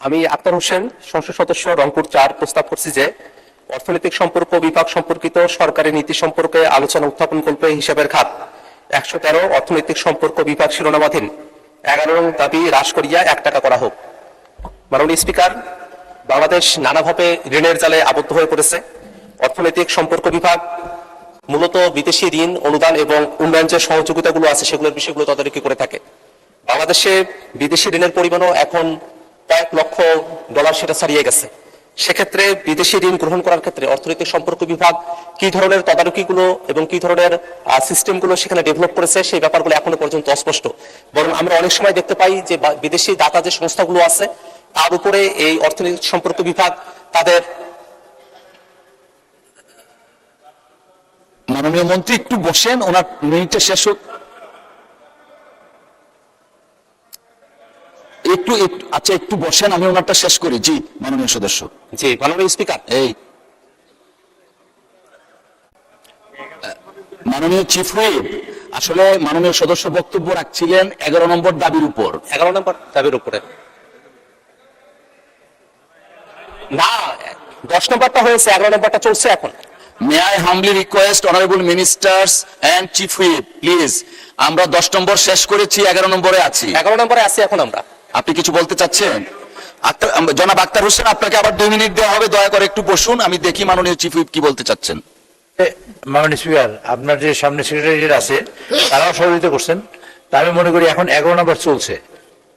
আমি আক্তার হোসেন, সংসদ সদস্য, রংপুর 4, প্রস্তাব করছি যে অর্থনৈতিক সম্পর্ক বিভাগ সম্পর্কিত সরকারি নীতি সম্পর্কে আলোচনা উত্থাপন করবে হিসাবের খাত 113 অর্থনৈতিক সম্পর্ক বিভাগ শিরোনামাধীন 11 নং দাবি হ্রাস করিয়া 1 টাকা করা হোক। মাননীয় স্পিকার, বাংলাদেশ নানাভাবে ঋণের জালে আবদ্ধ হয়ে পড়েছে। অর্থনৈতিক সম্পর্ক বিভাগ মূলত বিদেশি ঋণ, অনুদান এবং উন্নয়ন যে সহযোগিতাগুলো আছে সেগুলোর বিষয়গুলো তদারকি করে থাকে। বাংলাদেশে বিদেশি ঋণের পরিমাণও এখন কয়েক লক্ষ ডলার সেটা ছাড়িয়ে গেছে। সেক্ষেত্রে বিদেশি ঋণ গ্রহণ করার ক্ষেত্রে অর্থনৈতিক সম্পর্ক বিভাগ কি ধরনের তদারকিগুলো এবং কি ধরনের সিস্টেমগুলো সেখানে ডেভেলপ করেছে সেই ব্যাপারগুলো এখনো পর্যন্ত অস্পষ্ট। বরং আমরা অনেক সময় দেখতে পাই যে বিদেশি দাতা যে সংস্থাগুলো আছে তার উপরে এই অর্থনৈতিক সম্পর্ক বিভাগ তাদের। মাননীয় মন্ত্রী একটু বসেন, ওনার মিনিটটা শেষ হোক। একটু আচ্ছা একটু বসেন, আমি ওনারটা শেষ করি। জি মাননীয় সদস্য। জি মাননীয় স্পিকার, এই মাননীয় চিফ হুইপ, আসলে মাননীয় সদস্য বক্তব্য রাখছিলেন 11 নম্বর দাবির উপর। 11 নম্বর দাবির উপরে না, 10 নম্বরটা হয়েছে, 11 নম্বরটা চলছে এখন। May I humbly request honorable ministers and chief whip, please, আমরা 10 নম্বর শেষ করেছি, 11 নম্বরে আছি। 11 নম্বরে আছি এখন আমরা। আপনি কিছু বলতে চাচ্ছেন? জনাব আক্তার হোসেন, আপনাকে আবার 2 মিনিট দেওয়া হবে, দয়া করে একটু বসুন, আমি দেখি মাননীয় চিফ হুইপ কি বলতে চাচ্ছেন। মাননীয় স্পিকার, আপনার যে সামনে সেক্রেটারি আছে তারাও সহযোগিতা করছেন, তা আমি মনে করি এখন 11 নম্বর চলছে,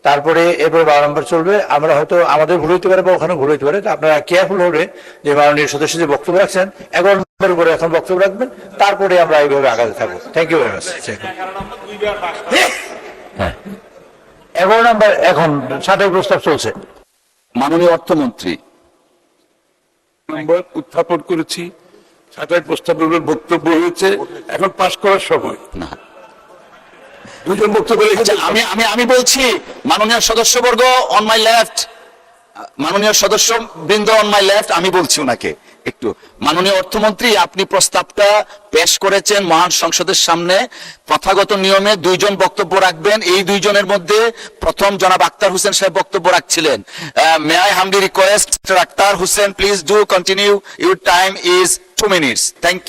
তারপরে এরপরে 12 নম্বর চলবে। আমরা হয়তো আমাদের ভুল হইতে পারে বা ওখানে ভুল হইতে পারে, আপনারা কেয়ারফুল হবে যে মাননীয় সদস্য যে বক্তব্য রাখছেন 11 নম্বর উপরে এখন বক্তব্য রাখবেন, তারপরে আমরা এইভাবে আগাতে থাকবো। Thank you very much. হ্যাঁ, 11 নম্বর এখন 7 প্রস্তাব চলছে। মাননীয় অর্থমন্ত্রী, নম্বর উত্থাপন করেছি, 7 প্রস্তাবের বক্তব্য হয়েছে, এখন পাশ করার সময় না 2 জন বক্তব্য রেখেছে। আমি আমি আমি বলছি মাননীয় সদস্যবর্গ অন মাই লেফট, মাননীয় সদস্য বৃন্দ অন মাই লেফট, আমি বলছি ওনাকে একটু। মাননীয় অর্থমন্ত্রী, আপনি প্রস্তাবটা পেশ করেছেন মহান সংসদের সামনে, প্রথাগত নিয়মে 2 জন বক্তব্য রাখবেন। এই 2 জনের মধ্যে প্রথম জনাব আক্তার হোসেন সাহেব বক্তব্য রাখছিলেন। May I humbly request Akhtar Hossain, please do continue, your time is 2 minutes. Thank